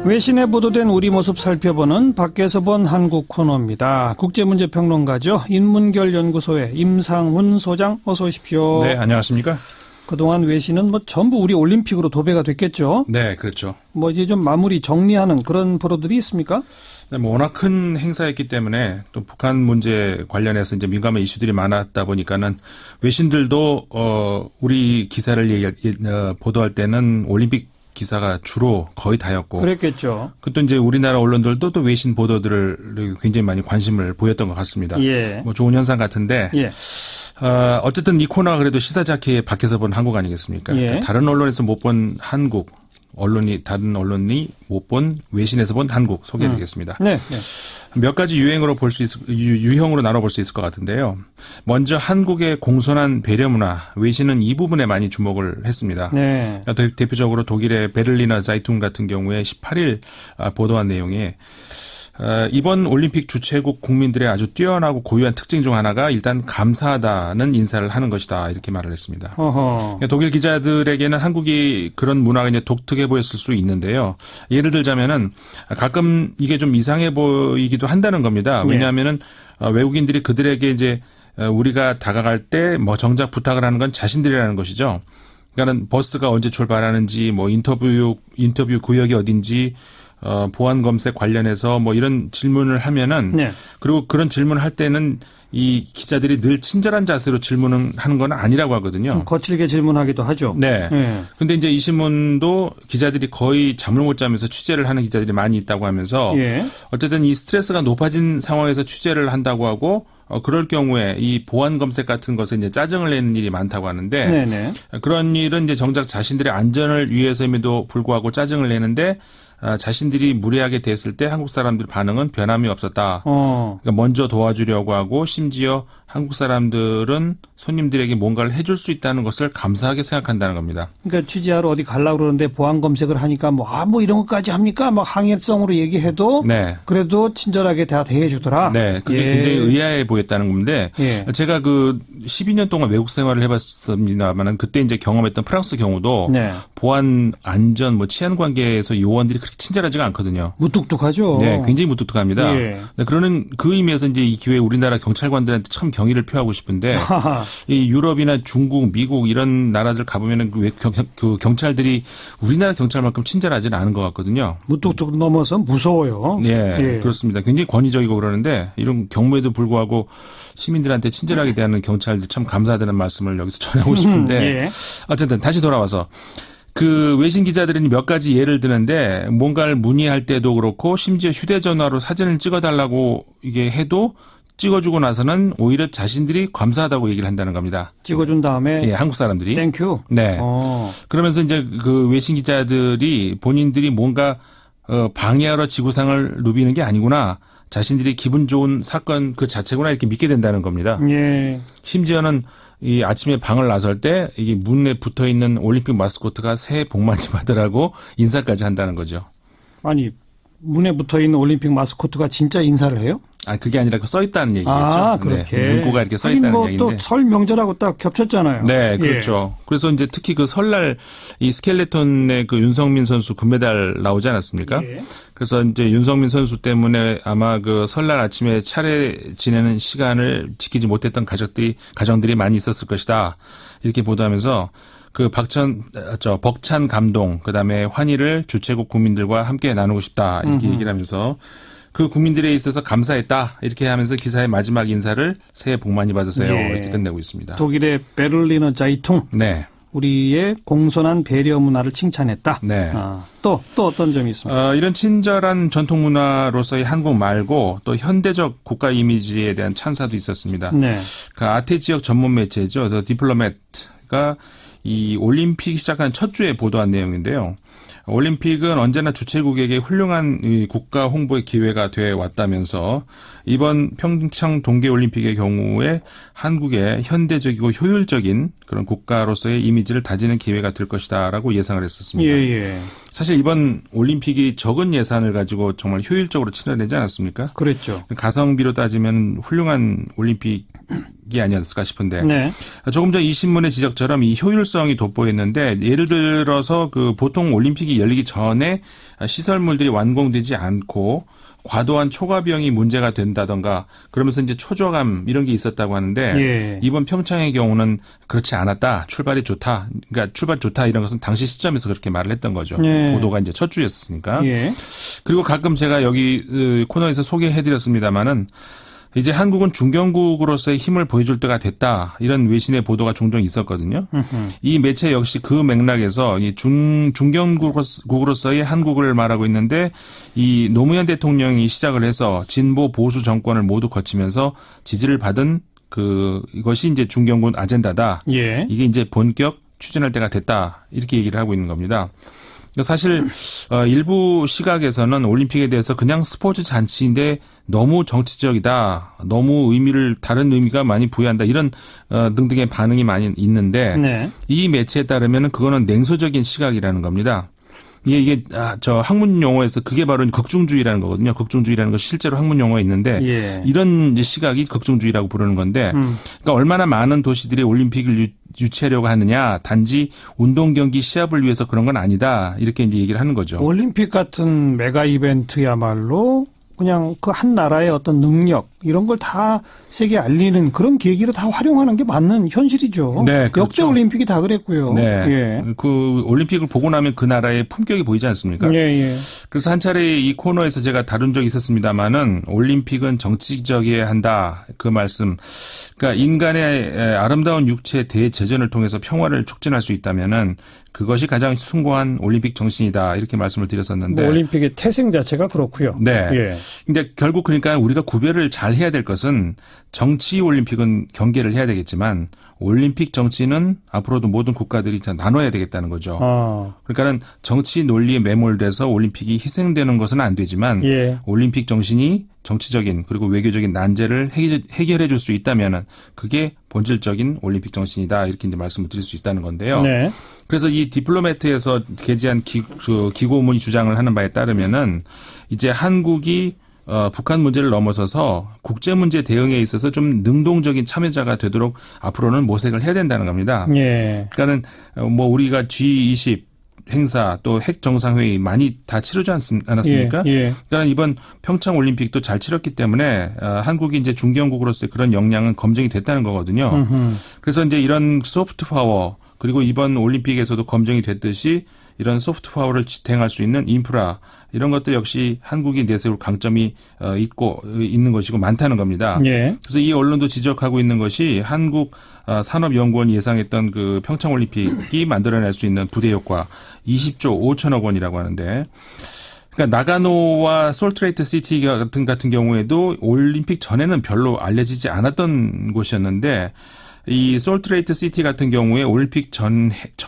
외신에 보도된 우리 모습 살펴보는 밖에서 본 한국 코너입니다. 국제문제평론가죠. 인문결연구소의 임상훈 소장 어서 오십시오. 네, 안녕하십니까. 그동안 외신은 전부 우리 올림픽으로 도배가 됐겠죠. 네, 그렇죠. 이제 좀 마무리 정리하는 그런 보도들이 있습니까? 네, 워낙 큰 행사였기 때문에 또 북한 문제 관련해서 이제 민감한 이슈들이 많았다 보니까는 외신들도 우리 기사를 보도할 때는 올림픽 기사가 주로 거의 다였고. 그랬겠죠. 또 이제 우리나라 언론들도 또 외신 보도들을 굉장히 많이 관심을 보였던 것 같습니다. 예. 좋은 현상 같은데. 예. 어쨌든 이 코너가 그래도 시사자키에 밖에서 본 한국 아니겠습니까? 예. 다른 언론에서 못 본 한국, 다른 언론이 못 본 외신에서 본 한국 소개해드리겠습니다. 네. 네. 몇 가지 유형으로 나눠볼 수 있을 것 같은데요. 먼저 한국의 공손한 배려 문화, 외신은 이 부분에 많이 주목을 했습니다. 네. 대표적으로 독일의 베를리너 자이퉁 같은 경우에 18일 보도한 내용에 이번 올림픽 주최국 국민들의 아주 뛰어나고 고유한 특징 중 하나가 일단 감사하다는 인사를 하는 것이다 이렇게 말을 했습니다. 독일 기자들에게는 한국이 그런 문화가 이제 독특해 보였을 수 있는데요. 예를 들자면은 가끔 이게 좀 이상해 보이기도 한다는 겁니다. 왜냐하면은 외국인들이 그들에게 이제 우리가 다가갈 때 정작 부탁을 하는 건 자신들이라는 것이죠. 그러니까는 버스가 언제 출발하는지, 인터뷰 구역이 어딘지. 보안 검색 관련해서 이런 질문을 하면은 네. 그리고 그런 질문을 할 때는 이 기자들이 늘 친절한 자세로 질문을 하는 건 아니라고 하거든요. 좀 거칠게 질문하기도 하죠. 네. 그런데 이제 이 신문도 기자들이 거의 잠을 못 자면서 취재를 하는 기자들이 많이 있다고 하면서 예. 어쨌든 이 스트레스가 높아진 상황에서 취재를 한다고 하고 그럴 경우에 이 보안 검색 같은 것에 이제 짜증을 내는 일이 많다고 하는데 네네. 그런 일은 이제 정작 자신들의 안전을 위해서임에도 불구하고 짜증을 내는데 자신들이 무례하게 됐을 때 한국 사람들 반응은 변함이 없었다. 그러니까 먼저 도와주려고 하고 심지어 한국 사람들은 손님들에게 뭔가를 해줄 수 있다는 것을 감사하게 생각한다는 겁니다. 그러니까 취재하러 어디 가려고 그러는데 보안 검색을 하니까 이런 것까지 합니까? 항해성으로 얘기해도 네. 그래도 친절하게 다 대해주더라. 네. 그게 굉장히 의아해 보였다는 건데 제가 12년 동안 외국 생활을 해봤습니다만 그때 이제 경험했던 프랑스 경우도 네. 보안, 안전, 치안 관계에서 요원들이 그렇게 친절하지가 않거든요. 무뚝뚝하죠. 네. 굉장히 무뚝뚝합니다. 네, 그러는 그 의미에서 이제 이 기회에 우리나라 경찰관들한테 참 경의를 표하고 싶은데 이 유럽이나 중국, 미국 이런 나라들 가보면은 그 경찰들이 우리나라 경찰만큼 친절하지는 않은 것 같거든요. 무뚝뚝 넘어서 무서워요. 네, 그렇습니다. 굉장히 권위적이고 그러는데 이런 경무에도 불구하고 시민들한테 친절하게 대하는 경찰들 참 감사하다는 말씀을 여기서 전하고 싶은데 어쨌든 다시 돌아와서 그 외신 기자들은 몇 가지 예를 드는데 뭔가를 문의할 때도 그렇고 심지어 휴대전화로 사진을 찍어달라고 이게 해도 찍어주고 나서는 오히려 자신들이 감사하다고 얘기를 한다는 겁니다. 찍어준 다음에 한국 사람들이. 땡큐. 네. 그러면서 이제 그 외신 기자들이 본인들이 뭔가 방해하러 지구상을 누비는 게 아니구나. 자신들이 기분 좋은 사건 그 자체구나 이렇게 믿게 된다는 겁니다. 예. 심지어는 이 아침에 방을 나설 때 이게 문에 붙어 있는 올림픽 마스코트가 새해 복 많이 받으라고 인사까지 한다는 거죠. 아니 문에 붙어 있는 올림픽 마스코트가 진짜 인사를 해요? 그게 아니라 써 있다는 얘기겠죠. 그렇게. 네, 문구가 이렇게 써 있다는 얘기인데. 또 설 명절하고 딱 겹쳤잖아요. 네, 그렇죠. 그래서 이제 특히 그 설날 이 스켈레톤의 그 윤성민 선수 금메달 나오지 않았습니까? 그래서 이제 윤성민 선수 때문에 아마 그 설날 아침에 차례 지내는 시간을 지키지 못했던 가정들이 많이 있었을 것이다. 이렇게 보도하면서 그 벅찬 감동, 그다음에 환희를 주최국 국민들과 함께 나누고 싶다. 이렇게 얘기를 하면서 그 국민들에 있어서 감사했다. 이렇게 하면서 기사의 마지막 인사를 새해 복 많이 받으세요. 이렇게 끝내고 있습니다. 독일의 베를리너 자이퉁. 네. 우리의 공손한 배려 문화를 칭찬했다. 네. 또 어떤 점이 있습니까? 이런 친절한 전통 문화로서의 한국 말고 또 현대적 국가 이미지에 대한 찬사도 있었습니다. 네. 그 아태 지역 전문 매체죠. The Diplomat가 이 올림픽 시작한 첫 주에 보도한 내용인데요. 올림픽은 언제나 주최국에게 훌륭한 국가 홍보의 기회가 돼 왔다면서 이번 평창 동계올림픽의 경우에 한국의 현대적이고 효율적인 그런 국가로서의 이미지를 다지는 기회가 될 것이다라고 예상을 했었습니다. 사실 이번 올림픽이 적은 예산을 가지고 정말 효율적으로 치러내지 않았습니까? 그랬죠. 가성비로 따지면 훌륭한 올림픽이 아니었을까 싶은데 조금 전 이 신문의 지적처럼 이 효율성이 돋보였는데 예를 들어서 그 보통 올림픽이 열리기 전에 시설물들이 완공되지 않고 과도한 초과 비용이 문제가 된다던가 그러면서 이제 초조감 이런 게 있었다고 하는데 예. 이번 평창의 경우는 그렇지 않았다. 출발이 좋다. 그러니까 출발 좋다 이런 것은 당시 시점에서 그렇게 말을 했던 거죠. 예. 보도가 이제 첫 주였으니까. 예. 그리고 가끔 제가 여기 코너에서 소개해드렸습니다마는 이제 한국은 중견국으로서의 힘을 보여줄 때가 됐다. 이런 외신의 보도가 종종 있었거든요. 이 매체 역시 그 맥락에서 이 중견국으로서의 한국을 말하고 있는데 이 노무현 대통령이 시작을 해서 진보 보수 정권을 모두 거치면서 지지를 받은 이것이 이제 중견국 아젠다다. 예. 이게 이제 본격 추진할 때가 됐다. 이렇게 얘기를 하고 있는 겁니다. 사실 일부 시각에서는 올림픽에 대해서 그냥 스포츠 잔치인데 너무 정치적이다. 너무 다른 의미가 많이 부여한다. 이런 등등의 반응이 많이 있는데 네. 이 매체에 따르면 그거는 냉소적인 시각이라는 겁니다. 이게 저 학문 용어에서 그게 바로 극중주의라는 거거든요. 극중주의라는 거 실제로 학문 용어에 있는데 예. 이런 이제 시각이 극중주의라고 부르는 건데 그러니까 얼마나 많은 도시들이 올림픽을 유치하려고 하느냐. 단지 운동 경기 시합을 위해서 그런 건 아니다. 이렇게 이제 얘기를 하는 거죠. 올림픽 같은 메가 이벤트야말로 그냥 그 한 나라의 어떤 능력 이런 걸 다 세계에 알리는 그런 계기로 다 활용하는 게 맞는 현실이죠. 네, 그렇죠. 역대 올림픽이 다 그랬고요. 네. 예. 그 올림픽을 보고 나면 그 나라의 품격이 보이지 않습니까? 예, 예. 그래서 한 차례 이 코너에서 제가 다룬 적이 있었습니다마는 올림픽은 정치적이어야 한다. 그 말씀. 그러니까 인간의 아름다운 육체 대제전을 통해서 평화를 촉진할 수 있다면은 그것이 가장 숭고한 올림픽 정신이다. 이렇게 말씀을 드렸었는데. 뭐 올림픽의 태생 자체가 그렇고요. 네. 예. 근데 결국 그러니까 우리가 구별을 잘 해야 될 것은 정치 올림픽은 경계를 해야 되겠지만 올림픽 정치는 앞으로도 모든 국가들이 나눠야 되겠다는 거죠. 그러니까는 정치 논리에 매몰돼서 올림픽이 희생되는 것은 안 되지만 예. 올림픽 정신이 정치적인 그리고 외교적인 난제를 해결해 줄 수 있다면은 그게 본질적인 올림픽 정신이다. 이렇게 이제 말씀을 드릴 수 있다는 건데요. 네. 그래서 이 디플로매트에서 게재한 기고문이 주장을 하는 바에 따르면은 이제 한국이 북한 문제를 넘어서서 국제 문제 대응에 있어서 좀 능동적인 참여자가 되도록 앞으로는 모색을 해야 된다는 겁니다. 예. 그러니까는 뭐 우리가 G20 행사 또 핵 정상회의 많이 다 치르지 않았습니까? 예, 예. 그러니까 이번 평창 올림픽도 잘 치렀기 때문에 한국이 이제 중견국으로서의 그런 역량은 검증이 됐다는 거거든요. 그래서 이제 이런 소프트 파워 그리고 이번 올림픽에서도 검증이 됐듯이 이런 소프트 파워를 지탱할 수 있는 인프라 이런 것도 역시 한국이 내세울 강점이 있는 것이고 많다는 겁니다. 예. 그래서 이 언론도 지적하고 있는 것이 한국 산업연구원이 예상했던 그 평창올림픽이 만들어낼 수 있는 부대 효과 20조 5천억 원이라고 하는데 그러니까 나가노와 솔트레이트 시티 같은 경우에도 올림픽 전에는 별로 알려지지 않았던 곳이었는데 이 솔트레이트 시티 같은 경우에 올림픽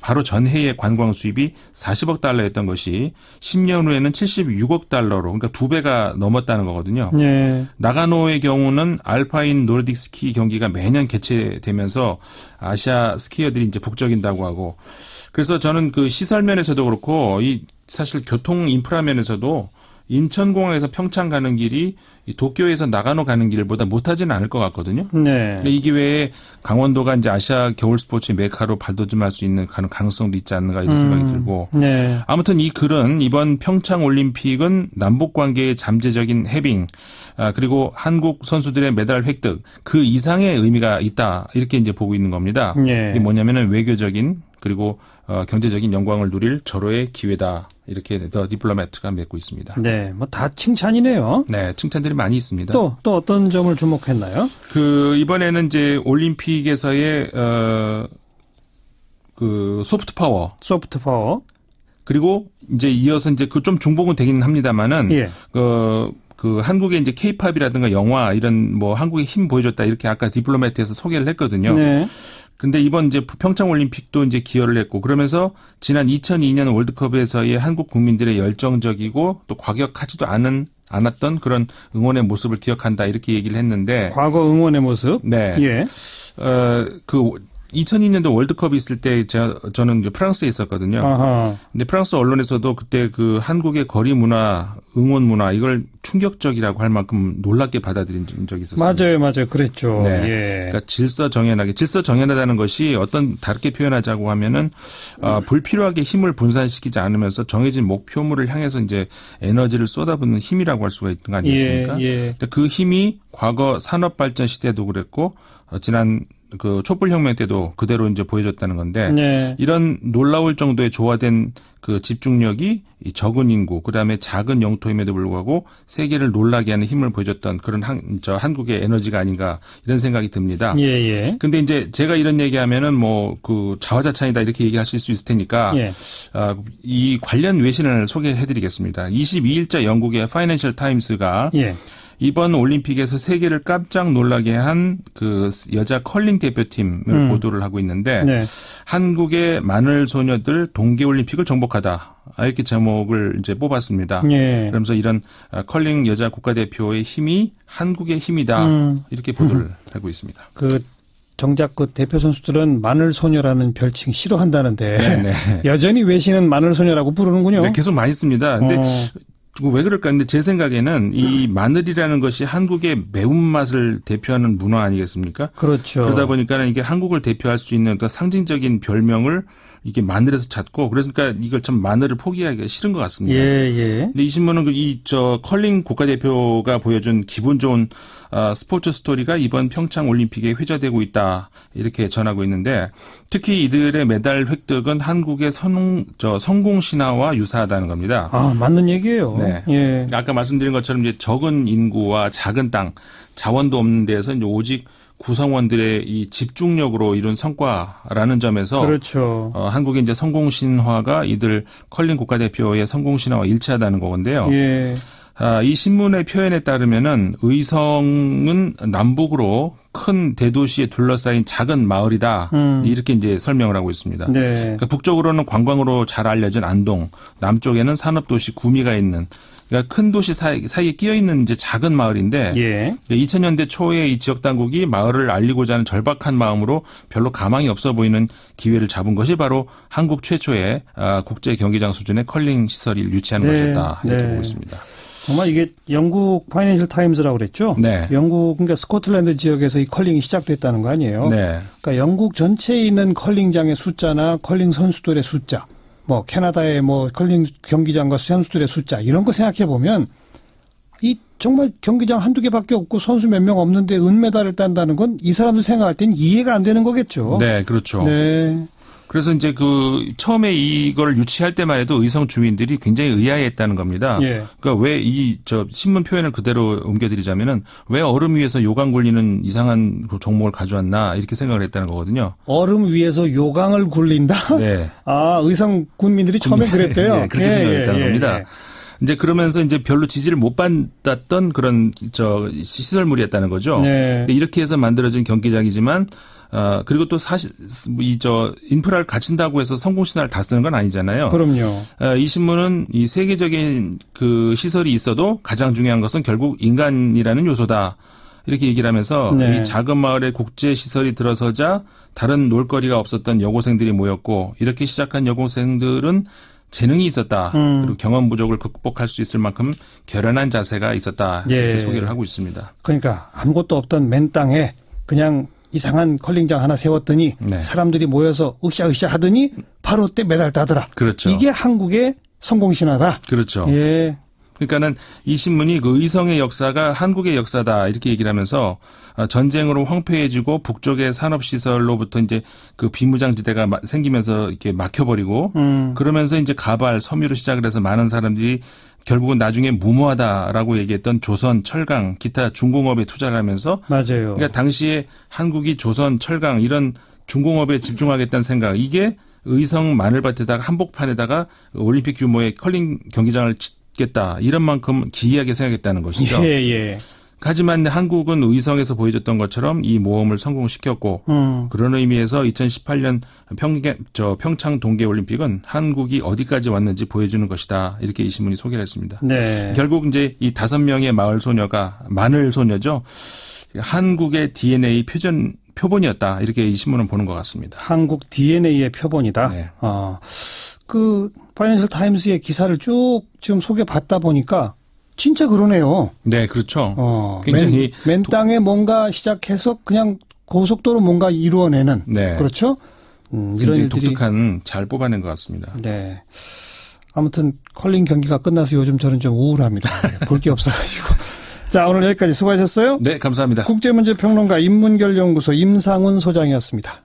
바로 전해의 관광 수입이 40억 달러였던 것이 10년 후에는 76억 달러로 그러니까 2배가 넘었다는 거거든요. 예. 나가노의 경우는 알파인 노르딕 스키 경기가 매년 개최되면서 아시아 스키어들이 이제 북적인다고 하고 그래서 저는 그 시설 면에서도 그렇고 이 사실 교통 인프라 면에서도 인천공항에서 평창 가는 길이 도쿄에서 나가노 가는 길보다 못하지는 않을 것 같거든요. 네. 이 기회에 강원도가 이제 아시아 겨울 스포츠의 메카로 발돋움할 수 있는 가능성도 있지 않는가 이런 생각이 들고. 네. 아무튼 이 글은 이번 평창 올림픽은 남북 관계의 잠재적인 해빙, 그리고 한국 선수들의 메달 획득 그 이상의 의미가 있다 이렇게 이제 보고 있는 겁니다. 예. 이게 뭐냐면은 외교적인 그리고 경제적인 영광을 누릴 절호의 기회다. 이렇게 더 디플로매트가 맺고 있습니다. 네, 뭐 다 칭찬이네요. 네, 칭찬들이 많이 있습니다. 또 어떤 점을 주목했나요? 이번에는 이제 올림픽에서의 그 소프트 파워. 소프트 파워. 그리고 이제 이어서 이제 그 좀 중복은 되긴 합니다만은 예. 그 한국의 이제 케이팝이라든가 영화 이런 뭐 한국의 힘 보여줬다 이렇게 아까 디플로매트에서 소개를 했거든요. 네. 근데 이번 이제 평창 올림픽도 이제 기여를 했고 그러면서 지난 2002년 월드컵에서의 한국 국민들의 열정적이고 또 과격하지도 않았던 그런 응원의 모습을 기억한다 이렇게 얘기를 했는데 과거 응원의 모습. 네. 예. 2002년도 월드컵이 있을 때 저는 이제 프랑스에 있었거든요. 아하. 근데 프랑스 언론에서도 그때 그 한국의 거리 문화, 응원 문화 이걸 충격적이라고 할 만큼 놀랍게 받아들인 적이 있었어요. 맞아요. 그랬죠. 네. 예. 그러니까 질서 정연하다는 것이 어떤 다르게 표현하자고 하면은 불필요하게 힘을 분산시키지 않으면서 정해진 목표물을 향해서 이제 에너지를 쏟아붓는 힘이라고 할 수가 있는 거 아니겠습니까? 예. 그러니까 그 힘이 과거 산업 발전 시대도 그랬고 지난 그 촛불혁명 때도 그대로 이제 보여줬다는 건데 네. 이런 놀라울 정도의 조화된 그 집중력이 이 적은 인구 그다음에 작은 영토임에도 불구하고 세계를 놀라게 하는 힘을 보여줬던 그런 한국의 에너지가 아닌가 이런 생각이 듭니다. 예. 근데 이제 제가 이런 얘기하면은 뭐 그 자화자찬이다 이렇게 얘기하실 수 있을 테니까 예. 이 관련 외신을 소개해드리겠습니다. 22일자 영국의 파이낸셜 타임스가 예. 이번 올림픽에서 세계를 깜짝 놀라게 한 그 여자 컬링 대표팀을 보도를 하고 있는데 네. 한국의 마늘 소녀들 동계올림픽을 정복하다 이렇게 제목을 이제 뽑았습니다. 예. 그러면서 이런 컬링 여자 국가대표의 힘이 한국의 힘이다 이렇게 보도를 하고 있습니다. 정작 그 대표 선수들은 마늘 소녀라는 별칭 싫어한다는데 네네. 여전히 외신은 마늘 소녀라고 부르는군요. 네, 계속 많이 씁니다. 근데 왜 그럴까? 근데 제 생각에는 이 마늘이라는 것이 한국의 매운맛을 대표하는 문화 아니겠습니까? 그렇죠. 그러다 보니까 이게 한국을 대표할 수 있는 어떤 상징적인 별명을 이게 마늘에서 찾고 그러니까 이걸 참 마늘을 포기하기가 싫은 것 같습니다. 예. 근데 이 신문은 컬링 국가대표가 보여준 기분 좋은 스포츠 스토리가 이번 평창 올림픽에 회자되고 있다 이렇게 전하고 있는데 특히 이들의 메달 획득은 한국의 성공 신화와 유사하다는 겁니다. 아, 맞는 얘기예요. 네. 예. 아까 말씀드린 것처럼 이제 적은 인구와 작은 땅, 자원도 없는 데서 이제 오직 구성원들의 이 집중력으로 이룬 성과라는 점에서 그렇죠. 한국의 이제 성공 신화가 이들 컬링 국가대표의 성공 신화와 일치하다는 거건데요. 예. 이 신문의 표현에 따르면은 의성은 남북으로 큰 대도시에 둘러싸인 작은 마을이다. 이렇게 이제 설명을 하고 있습니다. 네. 그러니까 북쪽으로는 관광으로 잘 알려진 안동, 남쪽에는 산업도시 구미가 있는 그러니까 큰 도시 사이에 끼어 있는 이제 작은 마을인데 예. 2000년대 초에 이 지역 당국이 마을을 알리고자 하는 절박한 마음으로 별로 가망이 없어 보이는 기회를 잡은 것이 바로 한국 최초의 국제 경기장 수준의 컬링 시설을 유치하는 것이었다 이렇게 보고 있습니다. 정말 이게 영국 파이낸셜 타임즈라고 그랬죠? 네. 영국 그러니까 스코틀랜드 지역에서 이 컬링이 시작됐다는 거 아니에요? 네. 그러니까 영국 전체에 있는 컬링장의 숫자나 컬링 선수들의 숫자, 뭐 캐나다의 뭐 컬링 경기장과 선수들의 숫자 이런 거 생각해 보면 이 정말 경기장 한두 개밖에 없고 선수 몇 명 없는데 은메달을 딴다는 건 이 사람들 생각할 땐 이해가 안 되는 거겠죠. 네, 그렇죠. 네. 그래서 이제 처음에 이걸 유치할 때만 해도 의성 주민들이 굉장히 의아해했다는 겁니다. 예. 그러니까 왜 신문 표현을 그대로 옮겨드리자면은 왜 얼음 위에서 요강 굴리는 이상한 종목을 가져왔나 이렇게 생각을 했다는 거거든요. 얼음 위에서 요강을 굴린다? 네. 아, 의성 군민들이 처음에 그랬대요. 네, 그렇게 생각했다는 겁니다. 이제 그러면서 이제 별로 지지를 못 받았던 그런 시설물이었다는 거죠. 네. 이렇게 해서 만들어진 경기장이지만 그리고 또 사실 인프라를 갖춘다고 해서 성공 신화를 다 쓰는 건 아니잖아요. 그럼요. 이 신문은 이 세계적인 그 시설이 있어도 가장 중요한 것은 결국 인간이라는 요소다. 이렇게 얘기를 하면서 네. 이 작은 마을에 국제 시설이 들어서자 다른 놀거리가 없었던 여고생들이 모였고 이렇게 시작한 여고생들은 재능이 있었다. 그리고 경험 부족을 극복할 수 있을 만큼 결연한 자세가 있었다. 이렇게 소개를 하고 있습니다. 그러니까 아무것도 없던 맨 땅에 그냥 이상한 컬링장 하나 세웠더니 네. 사람들이 모여서 으쌰으쌰 하더니 바로 때 메달 따더라. 그렇죠. 이게 한국의 성공신화다. 그렇죠. 예. 그러니까는 이 신문이 그 의성의 역사가 한국의 역사다 이렇게 얘기를 하면서 전쟁으로 황폐해지고 북쪽의 산업시설로부터 이제 그 비무장지대가 생기면서 이렇게 막혀버리고 그러면서 이제 가발, 섬유로 시작을 해서 많은 사람들이 결국은 나중에 무모하다라고 얘기했던 조선, 철강, 기타 중공업에 투자를 하면서 맞아요. 그러니까 당시에 한국이 조선, 철강 이런 중공업에 집중하겠다는 생각 이게 의성 마늘밭에다가 한복판에다가 올림픽 규모의 컬링 경기장을 짓겠다 이런 만큼 기이하게 생각했다는 것이죠. 예. 하지만 한국은 의성에서 보여줬던 것처럼 이 모험을 성공시켰고 그런 의미에서 2018년 평창 동계올림픽은 한국이 어디까지 왔는지 보여주는 것이다. 이렇게 이 신문이 소개를 했습니다. 네. 결국 이제 이 5명의 마늘 소녀죠. 한국의 DNA 표본이었다. 이렇게 이 신문은 보는 것 같습니다. 한국 DNA의 표본이다. 네. 그 파이낸셜 타임스의 기사를 쭉 지금 소개받다 보니까 진짜 그러네요. 네, 그렇죠. 굉장히 맨 땅에 뭔가 시작해서 그냥 고속도로 뭔가 이루어내는. 네. 그렇죠? 이런 일들이 독특한 잘 뽑아낸 것 같습니다. 네. 아무튼 컬링 경기가 끝나서 요즘 저는 좀 우울합니다. 볼 게 없어가지고. 자, 오늘 여기까지 수고하셨어요. 네, 감사합니다. 국제문제평론가 인문결연구소 임상훈 소장이었습니다.